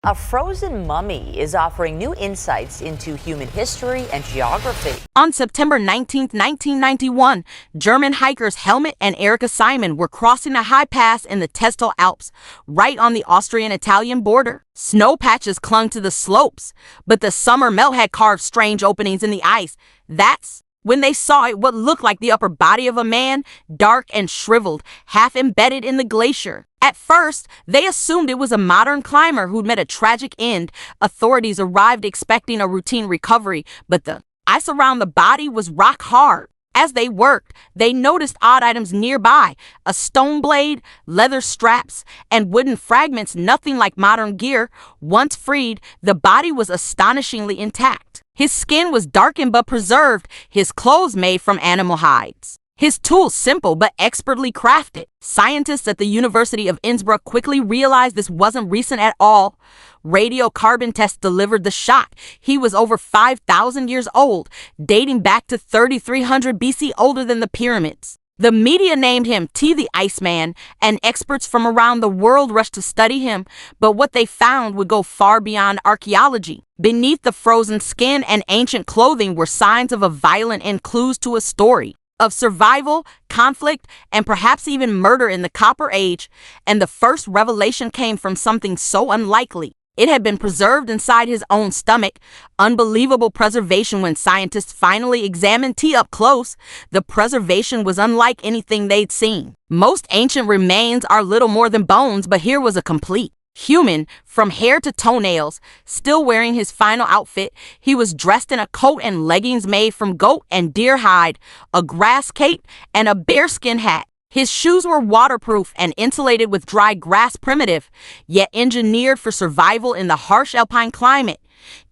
A frozen mummy is offering new insights into human history and geography. On September 19, 1991, German hikers Helmut and Erika Simon were crossing a high pass in the Ötztal Alps, right on the Austrian-Italian border. Snow patches clung to the slopes, but the summer melt had carved strange openings in the ice. That's when they saw what looked like the upper body of a man, dark and shriveled, half embedded in the glacier. At first, they assumed it was a modern climber who'd met a tragic end. Authorities arrived expecting a routine recovery, but the ice around the body was rock hard. As they worked, they noticed odd items nearby, a stone blade, leather straps, and wooden fragments, nothing like modern gear. Once freed, the body was astonishingly intact. His skin was darkened but preserved, his clothes made from animal hides. His tools simple but expertly crafted. Scientists at the University of Innsbruck quickly realized this wasn't recent at all. Radiocarbon tests delivered the shock. He was over 5,000 years old, dating back to 3300 BC, older than the pyramids. The media named him Ötzi the Iceman, and experts from around the world rushed to study him, but what they found would go far beyond archaeology. Beneath the frozen skin and ancient clothing were signs of a violent end, clues to a story of survival, conflict, and perhaps even murder in the Copper Age, and the first revelation came from something so unlikely. It had been preserved inside his own stomach. Unbelievable preservation. When scientists finally examined Ötzi up close, the preservation was unlike anything they'd seen. Most ancient remains are little more than bones, but here was a complete human, from hair to toenails. Still wearing his final outfit, he was dressed in a coat and leggings made from goat and deer hide, a grass cape, and a bearskin hat. His shoes were waterproof and insulated with dry grass, primitive, yet engineered for survival in the harsh alpine climate.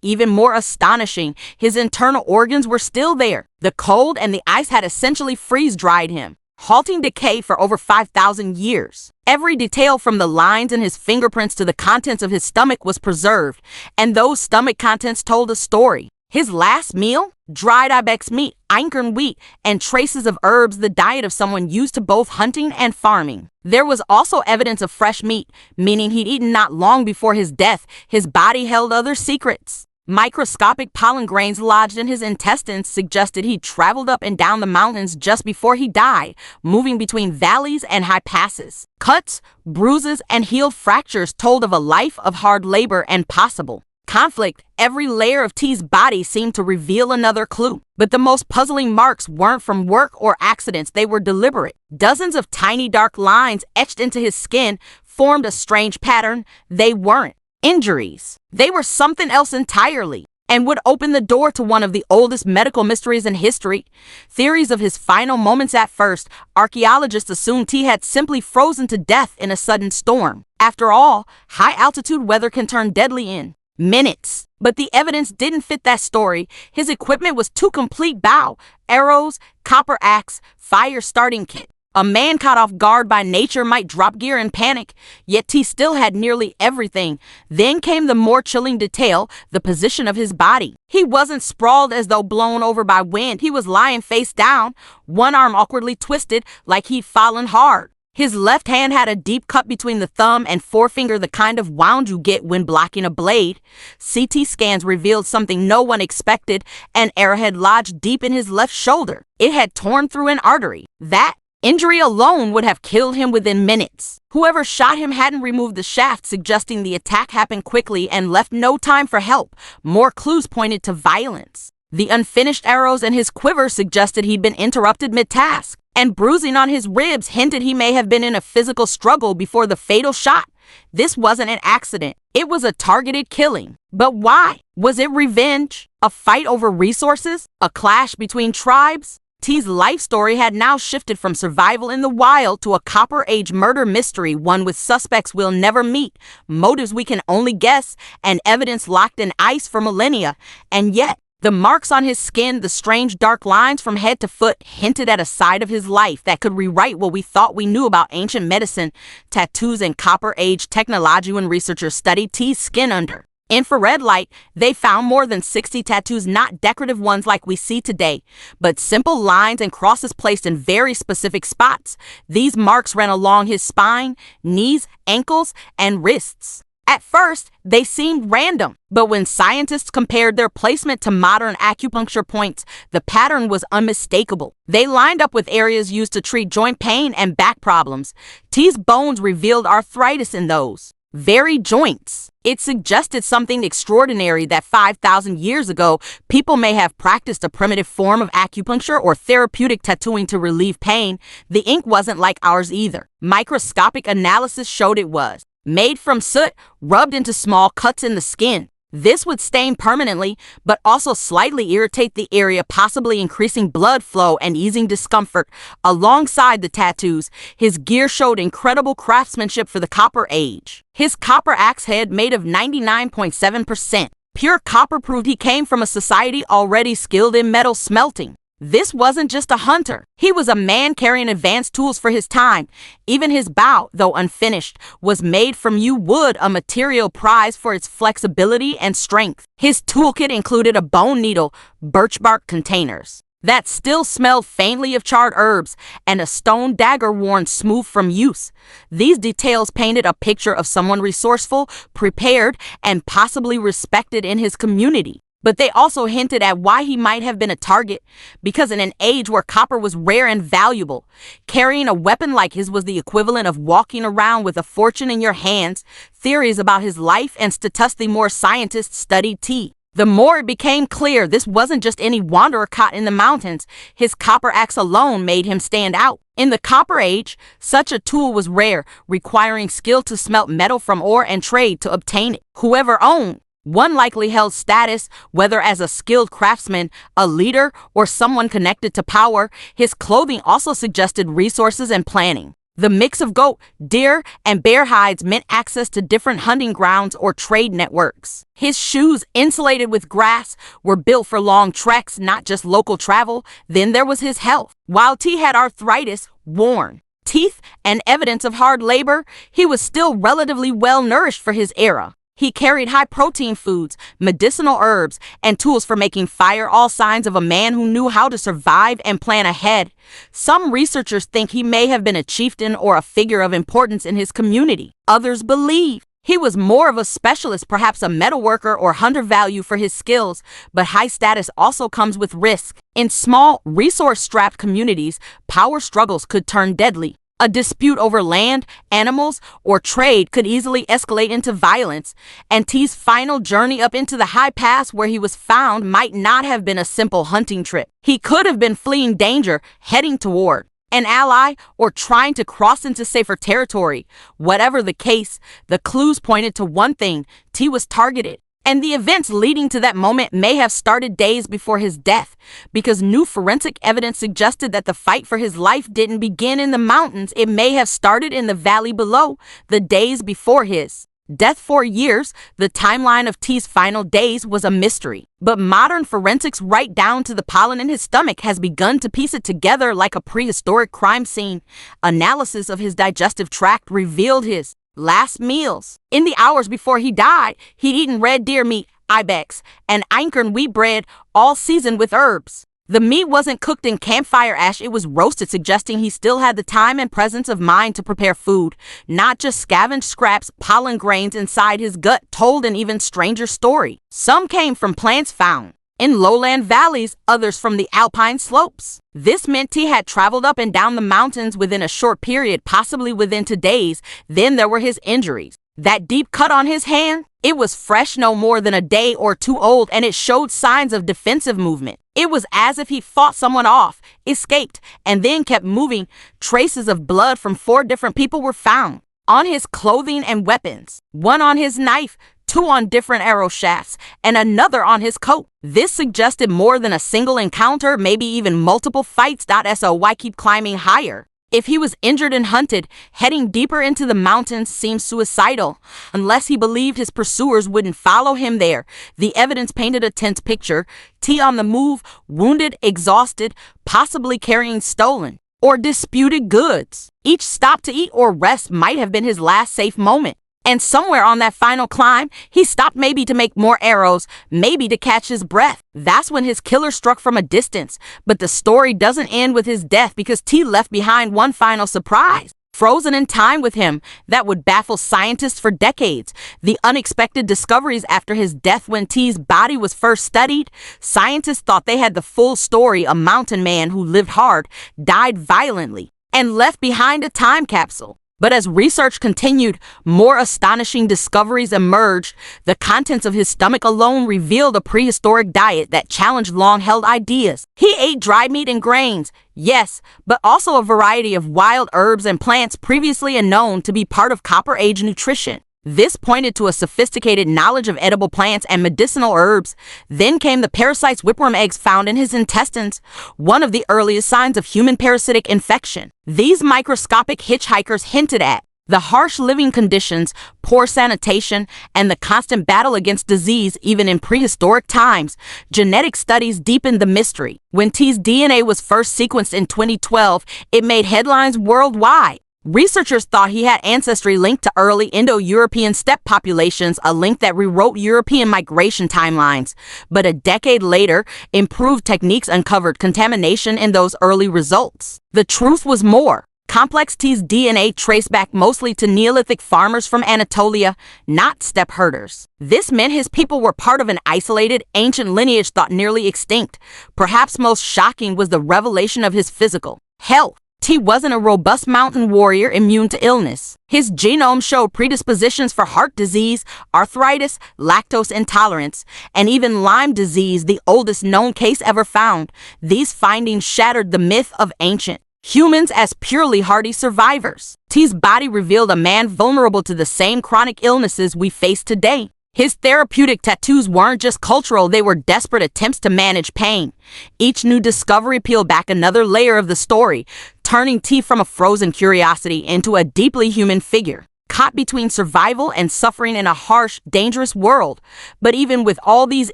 Even more astonishing, his internal organs were still there. The cold and the ice had essentially freeze-dried him, halting decay for over 5,000 years. Every detail from the lines in his fingerprints to the contents of his stomach was preserved, and those stomach contents told a story. His last meal? Dried ibex meat, einkorn wheat, and traces of herbs, the diet of someone used to both hunting and farming. There was also evidence of fresh meat, meaning he'd eaten not long before his death. His body held other secrets. Microscopic pollen grains lodged in his intestines suggested he'd traveled up and down the mountains just before he died, moving between valleys and high passes. Cuts, bruises, and healed fractures told of a life of hard labor and possible conflict. Every layer of Ötzi's body seemed to reveal another clue. But the most puzzling marks weren't from work or accidents, they were deliberate. Dozens of tiny dark lines etched into his skin formed a strange pattern. They weren't injuries. They were something else entirely, and would open the door to one of the oldest medical mysteries in history. Theories of his final moments. At first, archaeologists assumed Ötzi had simply frozen to death in a sudden storm. After all, high-altitude weather can turn deadly in minutes. But the evidence didn't fit that story. His equipment was too complete: bow, arrows, copper axe, fire starting kit. A man caught off guard by nature might drop gear in panic, yet Ötzi still had nearly everything. Then came the more chilling detail: the position of his body. He wasn't sprawled as though blown over by wind. He was lying face down, one arm awkwardly twisted like he'd fallen hard. His left hand had a deep cut between the thumb and forefinger, the kind of wound you get when blocking a blade. CT scans revealed something no one expected: an arrowhead lodged deep in his left shoulder. It had torn through an artery. That injury alone would have killed him within minutes. Whoever shot him hadn't removed the shaft, suggesting the attack happened quickly and left no time for help. More clues pointed to violence. The unfinished arrows in his quiver suggested he'd been interrupted mid-task, and bruising on his ribs hinted he may have been in a physical struggle before the fatal shot. This wasn't an accident. It was a targeted killing. But why? Was it revenge? A fight over resources? A clash between tribes? Ötzi's life story had now shifted from survival in the wild to a Copper Age murder mystery, one with suspects we'll never meet, motives we can only guess, and evidence locked in ice for millennia. And yet, the marks on his skin, the strange dark lines from head to foot, hinted at a side of his life that could rewrite what we thought we knew about ancient medicine, tattoos, and Copper Age technology. When researchers studied Ötzi's skin under infrared light, they found more than 60 tattoos, not decorative ones like we see today, but simple lines and crosses placed in very specific spots. These marks ran along his spine, knees, ankles, and wrists. At first, they seemed random, but when scientists compared their placement to modern acupuncture points, the pattern was unmistakable. They lined up with areas used to treat joint pain and back problems. T's bones revealed arthritis in those very joints. It suggested something extraordinary, that 5,000 years ago, people may have practiced a primitive form of acupuncture or therapeutic tattooing to relieve pain. The ink wasn't like ours either. Microscopic analysis showed it was made from soot, rubbed into small cuts in the skin. This would stain permanently, but also slightly irritate the area, possibly increasing blood flow and easing discomfort. Alongside the tattoos, his gear showed incredible craftsmanship for the Copper Age. His copper axe head, made of 99.7% pure copper, proved he came from a society already skilled in metal smelting. This wasn't just a hunter. He was a man carrying advanced tools for his time. Even his bow, though unfinished, was made from yew wood, a material prized for its flexibility and strength. His toolkit included a bone needle, birch bark containers that still smelled faintly of charred herbs, and a stone dagger worn smooth from use. These details painted a picture of someone resourceful, prepared, and possibly respected in his community. But they also hinted at why he might have been a target, because in an age where copper was rare and valuable, carrying a weapon like his was the equivalent of walking around with a fortune in your hands. Theories about his life and status. The more scientists studied T, the more it became clear this wasn't just any wanderer caught in the mountains. His copper axe alone made him stand out. In the Copper Age, such a tool was rare, requiring skill to smelt metal from ore and trade to obtain it. Whoever owned one likely held status, whether as a skilled craftsman, a leader, or someone connected to power. His clothing also suggested resources and planning. The mix of goat, deer, and bear hides meant access to different hunting grounds or trade networks. His shoes, insulated with grass, were built for long treks, not just local travel. Then there was his health. While T had arthritis, worn teeth, and evidence of hard labor, he was still relatively well nourished for his era. He carried high-protein foods, medicinal herbs, and tools for making fire, all signs of a man who knew how to survive and plan ahead. Some researchers think he may have been a chieftain or a figure of importance in his community. Others believe he was more of a specialist, perhaps a metalworker or hunter. Value for his skills, but high status also comes with risk. In small, resource-strapped communities, power struggles could turn deadly. A dispute over land, animals, or trade could easily escalate into violence, and T's final journey up into the high pass where he was found might not have been a simple hunting trip. He could have been fleeing danger, heading toward an ally, or trying to cross into safer territory. Whatever the case, the clues pointed to one thing: T was targeted. And the events leading to that moment may have started days before his death, because new forensic evidence suggested that the fight for his life didn't begin in the mountains. It may have started in the valley below, the days before his death. For years, the timeline of T's final days was a mystery. But modern forensics, right down to the pollen in his stomach, has begun to piece it together like a prehistoric crime scene. Analysis of his digestive tract revealed his last meals. In the hours before he died, he'd eaten red deer meat, ibex, and einkorn wheat bread, all seasoned with herbs. The meat wasn't cooked in campfire ash, it was roasted, suggesting he still had the time and presence of mind to prepare food, not just scavenged scraps. Pollen grains inside his gut told an even stranger story. Some came from plants found in lowland valleys, others from the alpine slopes. This meant he had traveled up and down the mountains within a short period, possibly within 2 days. Then there were his injuries. That deep cut on his hand, it was fresh, no more than a day or 2 old, and it showed signs of defensive movement. It was as if he fought someone off, escaped, and then kept moving. Traces of blood from 4 different people were found on his clothing and weapons. One on his knife, 2 on different arrow shafts, and another on his coat. This suggested more than a single encounter, maybe even multiple fights. So why keep climbing higher? If he was injured and hunted, heading deeper into the mountains seemed suicidal, unless he believed his pursuers wouldn't follow him there. The evidence painted a tense picture. T on the move, wounded, exhausted, possibly carrying stolen or disputed goods. Each stop to eat or rest might have been his last safe moment. And somewhere on that final climb, he stopped, maybe to make more arrows, maybe to catch his breath. That's when his killer struck from a distance. But the story doesn't end with his death, because T left behind one final surprise. frozen in time with him, that would baffle scientists for decades. The unexpected discoveries after his death. When T's body was first studied, scientists thought they had the full story. A mountain man who lived hard, died violently, and left behind a time capsule. But as research continued, more astonishing discoveries emerged. The contents of his stomach alone revealed a prehistoric diet that challenged long-held ideas. He ate dried meat and grains, yes, but also a variety of wild herbs and plants previously unknown to be part of Copper Age nutrition. This pointed to a sophisticated knowledge of edible plants and medicinal herbs. Then came the parasites, whipworm eggs found in his intestines, one of the earliest signs of human parasitic infection. These microscopic hitchhikers hinted at the harsh living conditions, poor sanitation, and the constant battle against disease even in prehistoric times. Genetic studies deepened the mystery. When T's DNA was first sequenced in 2012, it made headlines worldwide. Researchers thought he had ancestry linked to early Indo-European steppe populations, a link that rewrote European migration timelines. But a decade later, improved techniques uncovered contamination in those early results. The truth was more complex. T's DNA traced back mostly to Neolithic farmers from Anatolia, not steppe herders. This meant his people were part of an isolated, ancient lineage thought nearly extinct. Perhaps most shocking was the revelation of his physical health. T wasn't a robust mountain warrior immune to illness. His genome showed predispositions for heart disease, arthritis, lactose intolerance, and even Lyme disease, the oldest known case ever found. These findings shattered the myth of ancient humans as purely hardy survivors. T's body revealed a man vulnerable to the same chronic illnesses we face today. His therapeutic tattoos weren't just cultural, they were desperate attempts to manage pain. Each new discovery peeled back another layer of the story, turning T from a frozen curiosity into a deeply human figure, caught between survival and suffering in a harsh, dangerous world. But even with all these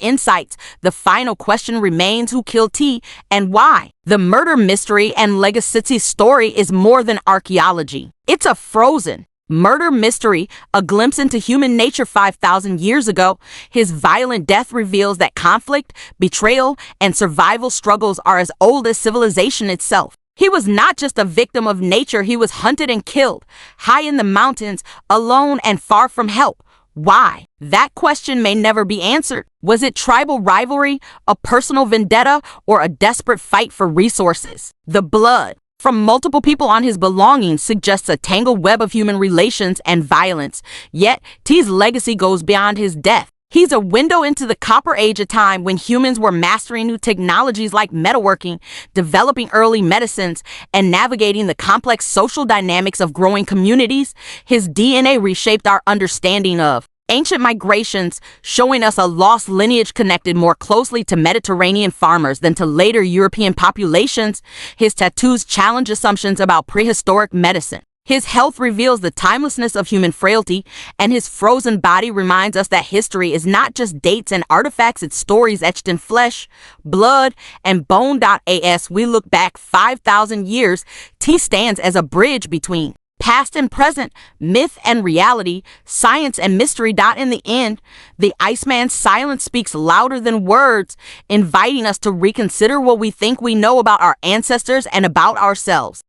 insights, the final question remains: who killed T and why? The murder mystery and legacy story is more than archaeology. It's a frozen murder mystery, a glimpse into human nature 5,000 years ago. His violent death reveals that conflict, betrayal, and survival struggles are as old as civilization itself. He was not just a victim of nature, he was hunted and killed, high in the mountains, alone and far from help. Why? That question may never be answered. Was it tribal rivalry, a personal vendetta, or a desperate fight for resources? The blood from multiple people on his belongings suggests a tangled web of human relations and violence. Yet, T's legacy goes beyond his death. He's a window into the Copper Age, a time when humans were mastering new technologies like metalworking, developing early medicines, and navigating the complex social dynamics of growing communities. His DNA reshaped our understanding of ancient migrations, showing us a lost lineage connected more closely to Mediterranean farmers than to later European populations. His tattoos challenge assumptions about prehistoric medicine. His health reveals the timelessness of human frailty, and his frozen body reminds us that history is not just dates and artifacts, it's stories etched in flesh, blood, and bone. As we look back 5,000 years, T stands as a bridge between past and present, myth and reality, science and mystery. In the end, the Iceman's silence speaks louder than words, inviting us to reconsider what we think we know about our ancestors and about ourselves.